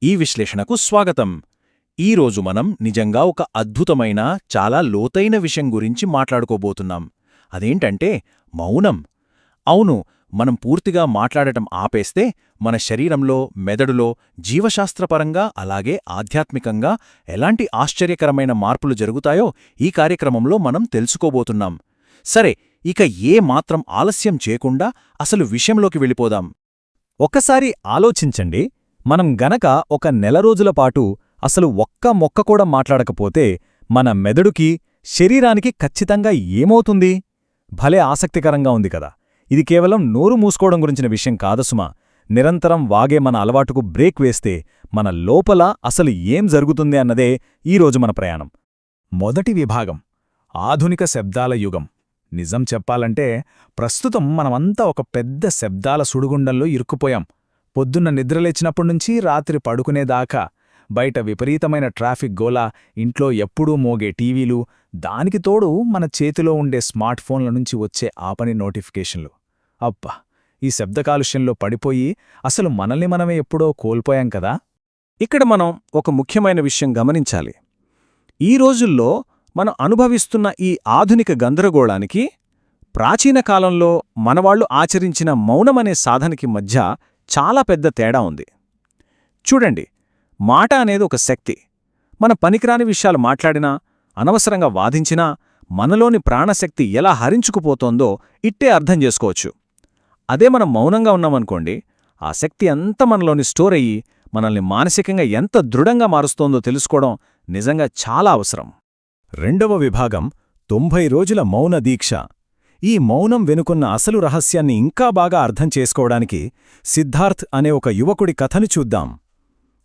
ఈ విశ్లేషణకు స్వాగతం. ఈరోజు మనం నిజంగా ఒక అద్భుతమైన, చాలా లోతైన విషయం గురించి మాట్లాడుకోబోతున్నాం. అదేంటంటే మౌనం. అవును, మనం పూర్తిగా మాట్లాడటం ఆపేస్తే మన శరీరంలో, మెదడులో జీవశాస్త్రపరంగా అలాగే ఆధ్యాత్మికంగా ఎలాంటి ఆశ్చర్యకరమైన మార్పులు జరుగుతాయో ఈ కార్యక్రమంలో మనం తెలుసుకోబోతున్నాం. సరే, ఇక ఏ మాత్రం ఆలస్యం చేయకుండా అసలు విషయంలోకి వెళ్ళిపోదాం. ఒక్కసారి ఆలోచించండి, మనం గనక ఒక నెల రోజుల పాటు అసలు ఒక్క మొక్క కూడా మాట్లాడకపోతే మన మెదడుకి, శరీరానికి ఖచ్చితంగా ఏమవుతుంది? భలే ఆసక్తికరంగా ఉంది కదా. ఇది కేవలం నోరు మూసుకోవడం గురించిన విషయం కాదు సుమా. నిరంతరం వాగే మన అలవాటుకు బ్రేక్ వేస్తే మన లోపల అసలు ఏం జరుగుతుంది అన్నదే ఈరోజు మన ప్రయాణం. మొదటి విభాగం: ఆధునిక శబ్దాల యుగం. నిజం చెప్పాలంటే ప్రస్తుతం మనమంతా ఒక పెద్ద శబ్దాల సుడిగుండంలో ఇరుక్కుపోయాం. పొద్దున్న నిద్రలేచినప్పటినుంచి రాత్రి పడుకునేదాకా బయట విపరీతమైన ట్రాఫిక్ గోల, ఇంట్లో ఎప్పుడూ మోగే టీవీలు, దానికి తోడు మన చేతిలో ఉండే స్మార్ట్ ఫోన్ల నుంచి వచ్చే ఆపని నోటిఫికేషన్లు. అబ్బా, ఈ శబ్ద కాలుష్యంలో పడిపోయి అసలు మనల్ని మనమే ఎప్పుడో కోల్పోయాం కదా. ఇక్కడ మనం ఒక ముఖ్యమైన విషయం గమనించాలి. ఈ రోజుల్లో మనం అనుభవిస్తున్న ఈ ఆధునిక గందరగోళానికి, ప్రాచీన కాలంలో మనవాళ్లు ఆచరించిన మౌనమనే సాధనకి మధ్య చాలా పెద్ద తేడా ఉంది. చూడండి, మాట అనేది ఒక శక్తి. మన పనికిరాని విషయాలు మాట్లాడినా, అనవసరంగా వాదించినా మనలోని ప్రాణశక్తి ఎలా హరించుకుపోతోందో ఇట్టే అర్థం చేసుకోవచ్చు. అదే మనం మౌనంగా ఉన్నామనుకోండి, ఆ శక్తి అంతా మనలోని స్టోర్ అయ్యి మనల్ని మానసికంగా ఎంత దృఢంగా మారుస్తోందో తెలుసుకోవడం నిజంగా చాలా అవసరం. రెండవ విభాగం: 90 రోజుల మౌన దీక్ష. ఈ మౌనం వెనుకున్న అసలు రహస్యాన్ని ఇంకా బాగా అర్థం చేసుకోవడానికి సిద్ధార్థ్ అనే ఒక యువకుడి కథను చూద్దాం.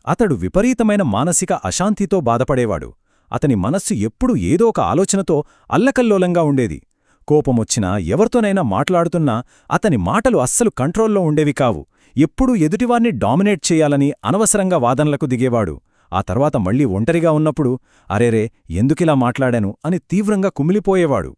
అతడు విపరీతమైన మానసిక అశాంతితో బాధపడేవాడు. అతని మనస్సు ఎప్పుడూ ఏదో ఒక ఆలోచనతో అల్లకల్లోలంగా ఉండేది. కోపమొచ్చినా, ఎవరితోనైనా మాట్లాడుతున్నా అతని మాటలు అస్సలు కంట్రోల్లో ఉండేవి కావు. ఎప్పుడూ ఎదుటివాణ్ణి డామినేట్ చేయాలని అనవసరంగా వాదనలకు దిగేవాడు. ఆ తర్వాత మళ్లీ ఒంటరిగా ఉన్నప్పుడు అరేరే, ఎందుకిలా మాట్లాడాను అని తీవ్రంగా కుమిలిపోయేవాడు.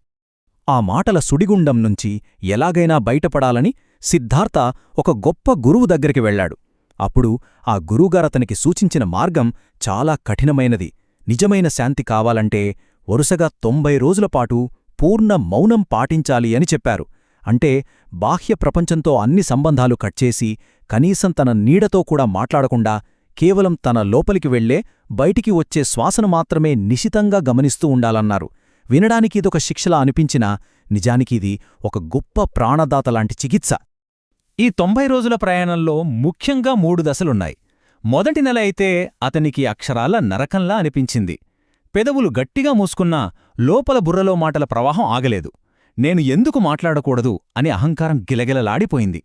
ఆ మాటల సుడిగుండం నుంచి ఎలాగైనా బయటపడాలని సిద్ధార్థ ఒక గొప్ప గురువు దగ్గరికి వెళ్లాడు. అప్పుడు ఆ గురువుగారతనికి సూచించిన మార్గం చాలా కఠినమైనది. నిజమైన శాంతి కావాలంటే వరుసగా 90 రోజులపాటు పూర్ణ మౌనం పాటించాలి అని చెప్పారు. అంటే బాహ్య ప్రపంచంతో అన్ని సంబంధాలు కట్చేసి, కనీసం తన నీడతో కూడా మాట్లాడకుండా కేవలం తన లోపలికి వెళ్లే, బయటికి వచ్చే శ్వాసను మాత్రమే నిశితంగా గమనిస్తూ ఉండాలన్నారు. వినడానికి ఇదొక శిక్షలా అనిపించినా నిజానికిది ఒక గొప్ప ప్రాణదాతలాంటి చికిత్స. ఈ 90 రోజుల ప్రయాణంలో ముఖ్యంగా 3 దశలున్నాయి. మొదటి నెల అయితే అతనికి అక్షరాల నరకంలా అనిపించింది. పెదవులు గట్టిగా మూసుకున్నా లోపల బుర్రలో మాటల ప్రవాహం ఆగలేదు. నేను ఎందుకు మాట్లాడకూడదు అని అహంకారం గిలగిలలాడిపోయింది.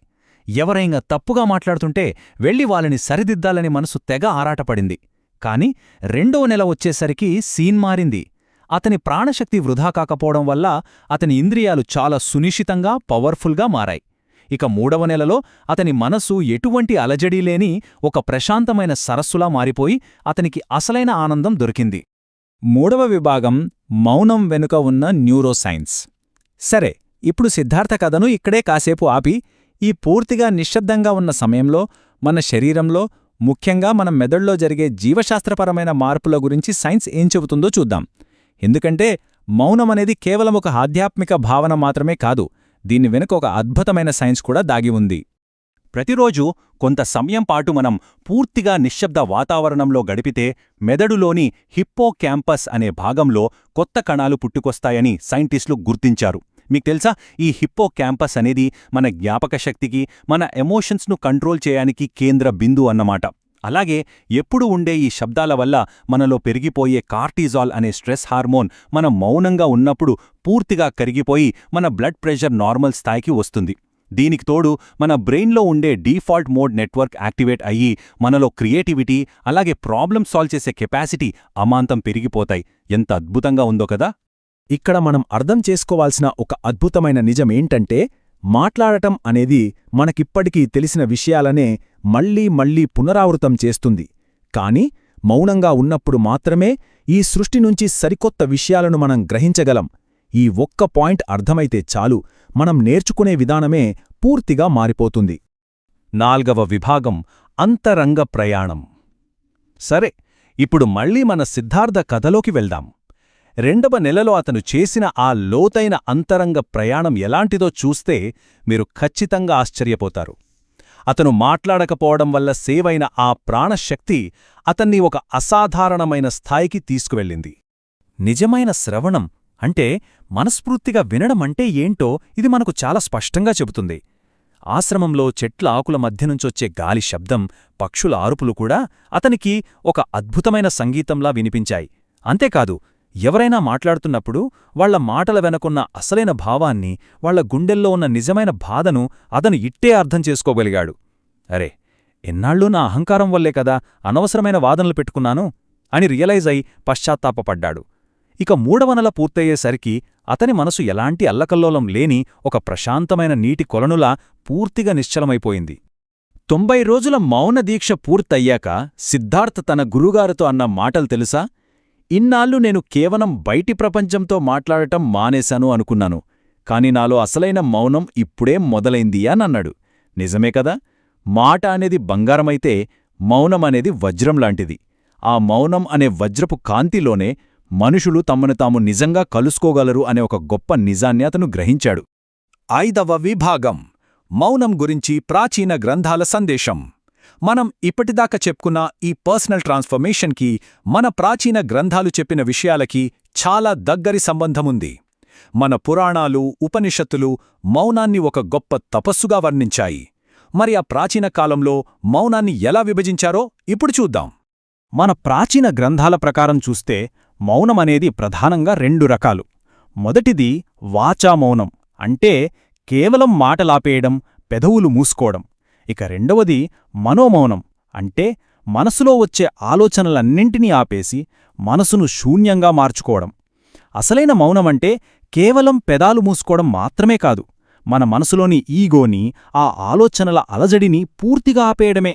ఎవరైనా తప్పుగా మాట్లాడుతుంటే వెళ్లి వాళ్ళని సరిదిద్దాలని మనసు తెగ ఆరాటపడింది. కాని రెండవ నెల వచ్చేసరికి సీన్ మారింది. అతని ప్రాణశక్తి వృధా కాకపోవడం వల్ల అతని ఇంద్రియాలు చాలా సునిశ్చితంగా, పవర్ఫుల్గా మారాయి. ఇక 3వ నెలలో అతని మనసు ఎటువంటి అలజడీలేని ఒక ప్రశాంతమైన సరస్సులా మారిపోయి అతనికి అసలైన ఆనందం దొరికింది. 3వ విభాగం: మౌనం వెనుక ఉన్న న్యూరోసైన్స్. సరే, ఇప్పుడు సిద్ధార్థ కథను ఇక్కడే కాసేపు ఆపి, ఈ పూర్తిగా నిశ్శబ్దంగా ఉన్న సమయంలో మన శరీరంలో, ముఖ్యంగా మన మెదడులో జరిగే జీవశాస్త్రపరమైన మార్పుల గురించి సైన్స్ ఏం చెబుతుందో చూద్దాం. ఎందుకంటే మౌనమనేది కేవలం ఒక ఆధ్యాత్మిక భావన మాత్రమే కాదు, దీని వెనుక ఒక అద్భుతమైన సైన్స్ కూడా దాగి ఉంది. ప్రతిరోజూ కొంత సమయం పాటు మనం పూర్తిగా నిశ్శబ్ద వాతావరణంలో గడిపితే మెదడులోని హిప్పో క్యాంపస్ అనే భాగంలో కొత్త కణాలు పుట్టుకొస్తాయని సైంటిస్టులు గుర్తించారు. మీకు తెలుసా, ఈ హిప్పో క్యాంపస్ అనేది మన జ్ఞాపకశక్తికి, మన ఎమోషన్స్ను కంట్రోల్ చేయడానికి కేంద్ర బిందు అన్నమాట. అలాగే ఎప్పుడు ఉండే ఈ శబ్దాల వల్ల మనలో పెరిగిపోయే కార్టిజాల్ అనే స్ట్రెస్ హార్మోన్ మనం మౌనంగా ఉన్నప్పుడు పూర్తిగా కరిగిపోయి మన బ్లడ్ ప్రెషర్ నార్మల్ స్థాయికి వస్తుంది. దీనికి తోడు మన బ్రెయిన్లో ఉండే డీఫాల్ట్ మోడ్ నెట్వర్క్ యాక్టివేట్ అయ్యి మనలో క్రియేటివిటీ, అలాగే ప్రాబ్లమ్ సాల్వ్ చేసే కెపాసిటీ అమాంతం పెరిగిపోతాయి. ఎంత అద్భుతంగా ఉందో కదా. ఇక్కడ మనం అర్థం చేసుకోవాల్సిన ఒక అద్భుతమైన నిజమేంటంటే, మాట్లాడటం అనేది మనకిప్పటికీ తెలిసిన విషయాలనే మళ్లీ మళ్లీ పునరావృతం చేస్తుంది. కాని మౌనంగా ఉన్నప్పుడు మాత్రమే ఈ సృష్టి నుంచి సరికొత్త విషయాలను మనం గ్రహించగలం. ఈ ఒక్క పాయింట్ అర్థమైతే చాలు, మనం నేర్చుకునే విధానమే పూర్తిగా మారిపోతుంది. 4వ విభాగం: అంతరంగ ప్రయాణం. సరే, ఇప్పుడు మళ్ళీ మన సిద్ధార్థ కథలోకి వెళ్దాం. 2వ నెలలో అతను చేసిన ఆ లోతైన అంతరంగ ప్రయాణం ఎలాంటిదో చూస్తే మీరు ఖచ్చితంగా ఆశ్చర్యపోతారు. అతను మాట్లాడకపోవడం వల్ల సేవైన ఆ ప్రాణశక్తి అతన్ని ఒక అసాధారణమైన స్థాయికి తీసుకువెళ్ళింది. నిజమైన శ్రవణం అంటే మనస్ఫూర్తిగా వినడం అంటే ఏంటో ఇది మనకు చాలా స్పష్టంగా చెబుతుంది. ఆశ్రమంలో చెట్ల ఆకుల మధ్యనుంచొచ్చే గాలి శబ్దం, పక్షుల ఆరుపులు కూడా అతనికి ఒక అద్భుతమైన సంగీతంలా వినిపించాయి. అంతేకాదు, ఎవరైనా మాట్లాడుతున్నప్పుడు వాళ్ల మాటల వెనకున్న అసలైన భావాన్ని, వాళ్ల గుండెల్లో ఉన్న నిజమైన బాధను అతను ఇట్టే అర్థం చేసుకోగలిగాడు. అరే, ఎన్నాళ్ళూ నా అహంకారం వల్లే కదా అనవసరమైన వాదనలు పెట్టుకున్నాను అని రియలైజ్ అయి పశ్చాత్తాపపడ్డాడు. ఇక 3వ నెల పూర్తయ్యేసరికి అతని మనసు ఎలాంటి అల్లకల్లోలం లేని ఒక ప్రశాంతమైన నీటి కొలనులా పూర్తిగా నిశ్చలమైపోయింది. 90 రోజుల మౌన దీక్ష పూర్తయ్యాక సిద్ధార్థ్ తన గురుగారితో అన్న మాటలు తెలుసా? ఇన్నాళ్ళు నేను కేవలం బయటి ప్రపంచంతో మాట్లాడటం మానేశాను అనుకున్నాను, కాని నాలో అసలైన మౌనం ఇప్పుడే మొదలైంది అనన్నాడు. నిజమే కదా? మాట అనేది బంగారమైతే మౌనమనేది వజ్రంలాంటిది. ఆ మౌనం అనే వజ్రపు కాంతిలోనే మనుషులు తమను తాము నిజంగా కలుసుకోగలరు అనే ఒక గొప్ప నిజాన్ని అతను గ్రహించాడు. 5వ విభాగం, మౌనం గురించి ప్రాచీన గ్రంథాల సందేశం. మనం ఇప్పటిదాకా చెప్పుకున్న ఈ పర్సనల్ ట్రాన్స్ఫర్మేషన్కి మన ప్రాచీన గ్రంథాలు చెప్పిన విషయాలకి చాలా దగ్గరి సంబంధముంది. మన పురాణాలు, ఉపనిషత్తులు మౌనాన్ని ఒక గొప్ప తపస్సుగా వర్ణించాయి. మరి ఆ ప్రాచీన కాలంలో మౌనాన్ని ఎలా విభజించారో ఇప్పుడు చూద్దాం. మన ప్రాచీన గ్రంథాల ప్రకారం చూస్తే మౌనమనేది ప్రధానంగా 2 రకాలు. మొదటిది వాచామౌనం, అంటే కేవలం మాటలాపేయడం, పెదవులు మూసుకోవడం. ఇక 2వది మనోమౌనం, అంటే మనసులో వచ్చే ఆలోచనలన్నింటినీ ఆపేసి మనసును శూన్యంగా మార్చుకోవడం. అసలైన మౌనమంటే కేవలం పెదాలు మూసుకోవడం మాత్రమే కాదు, మన మనసులోని ఈగోని, ఆ ఆలోచనల అలజడిని పూర్తిగా ఆపేయడమే.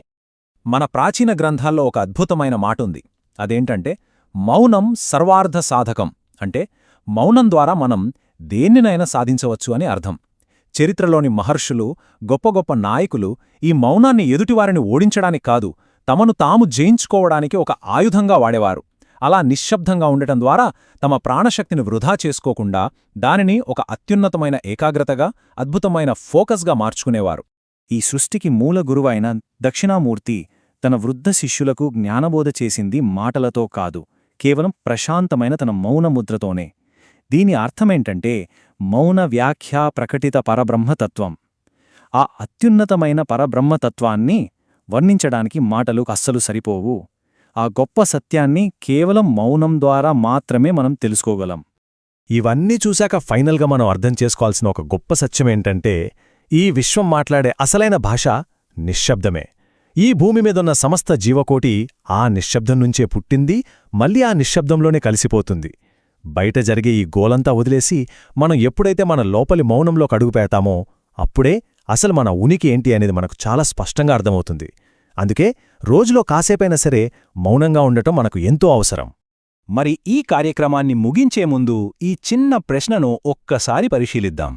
మన ప్రాచీన గ్రంథాల్లో ఒక అద్భుతమైన మాటుంది. అదేంటంటే, మౌనం సర్వార్థ సాధకం, అంటే మౌనం ద్వారా మనం దేన్నినైనా సాధించవచ్చు అని అర్థం. చరిత్రలోని మహర్షులు, గొప్ప గొప్ప నాయకులు ఈ మౌనాన్ని ఎదుటివారిని ఓడించడానికి కాదు, తమను తాము జయించుకోవడానికి ఒక ఆయుధంగా వాడేవారు. అలా నిశ్శబ్దంగా ఉండటం ద్వారా తమ ప్రాణశక్తిని వృధా చేసుకోకుండా దానిని ఒక అత్యున్నతమైన ఏకాగ్రతగా, అద్భుతమైన ఫోకస్గా మార్చుకునేవారు. ఈ సృష్టికి మూల గురువైన దక్షిణామూర్తి తన వృద్ధ శిష్యులకు జ్ఞానబోధ చేసింది మాటలతో కాదు, కేవలం ప్రశాంతమైన తన మౌనముద్రతోనే. దీని అర్థమేంటంటే, మౌన వ్యాఖ్యా ప్రకటిత పరబ్రహ్మతత్వం. ఆ అత్యున్నతమైన పరబ్రహ్మతత్వాన్ని వర్ణించడానికి మాటలు అస్సలు సరిపోవు. ఆ గొప్ప సత్యాన్ని కేవలం మౌనం ద్వారా మాత్రమే మనం తెలుసుకోగలం. ఇవన్నీ చూశాక ఫైనల్గా మనం అర్థం చేసుకోవాల్సిన ఒక గొప్ప సత్యమేంటంటే, ఈ విశ్వం మాట్లాడే అసలైన భాష నిశ్శబ్దమే. ఈ భూమి మీదున్న సమస్త జీవకోటి ఆ నిశ్శబ్దం నుంచే పుట్టింది, మళ్ళీ ఆ నిశ్శబ్దంలోనే కలిసిపోతుంది. బయట జరిగే ఈ గోలంతా వదిలేసి మనం ఎప్పుడైతే మన లోపలి మౌనంలోకి అడుగుపెడతామో అప్పుడే అసలు మన ఉనికి ఏంటి అనేది మనకు చాలా స్పష్టంగా అర్థమవుతుంది. అందుకే రోజులో కాసేపైనా సరే మౌనంగా ఉండటం మనకు ఎంతో అవసరం. మరి ఈ కార్యక్రమాన్ని ముగించే ముందు ఈ చిన్న ప్రశ్నను ఒక్కసారి పరిశీలిద్దాం.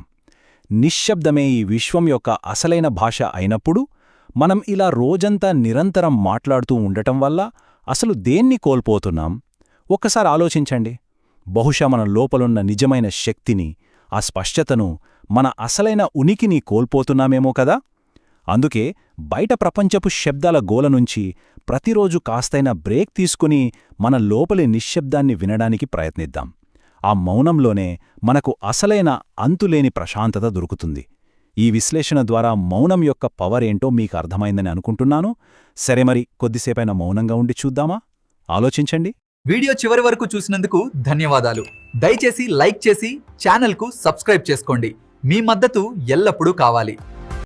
నిశ్శబ్దమే ఈ విశ్వం యొక్క అసలైన భాష అయినప్పుడు మనం ఇలా రోజంతా నిరంతరం మాట్లాడుతూ ఉండటం వల్ల అసలు దేన్ని కోల్పోతున్నాం? ఒక్కసారి ఆలోచించండి. బహుశా మన లోపలున్న నిజమైన శక్తిని, ఆ స్పష్టతను, మన అసలైన ఉనికిని కోల్పోతున్నామేమో కదా? అందుకే బయట ప్రపంచపు శబ్దాల గోలనుంచి ప్రతిరోజు కాస్తైనా బ్రేక్ తీసుకుని మన లోపలి నిశ్శబ్దాన్ని వినడానికి ప్రయత్నిద్దాం. ఆ మౌనంలోనే మనకు అసలైన అంతులేని ప్రశాంతత దొరుకుతుంది. ఈ విశ్లేషణ ద్వారా మౌనం యొక్క పవర్ ఏంటో మీకు అర్థమైందని అనుకుంటున్నాను. సరే, మరి కొద్దిసేపైనా మౌనంగా ఉండి చూద్దామా? ఆలోచించండి. వీడియో చివరి వరకు చూసినందుకు ధన్యవాదాలు. దయచేసి లైక్ చేసి ఛానల్కు సబ్స్క్రైబ్ చేసుకోండి. మీ మద్దతు ఎల్లప్పుడూ కావాలి.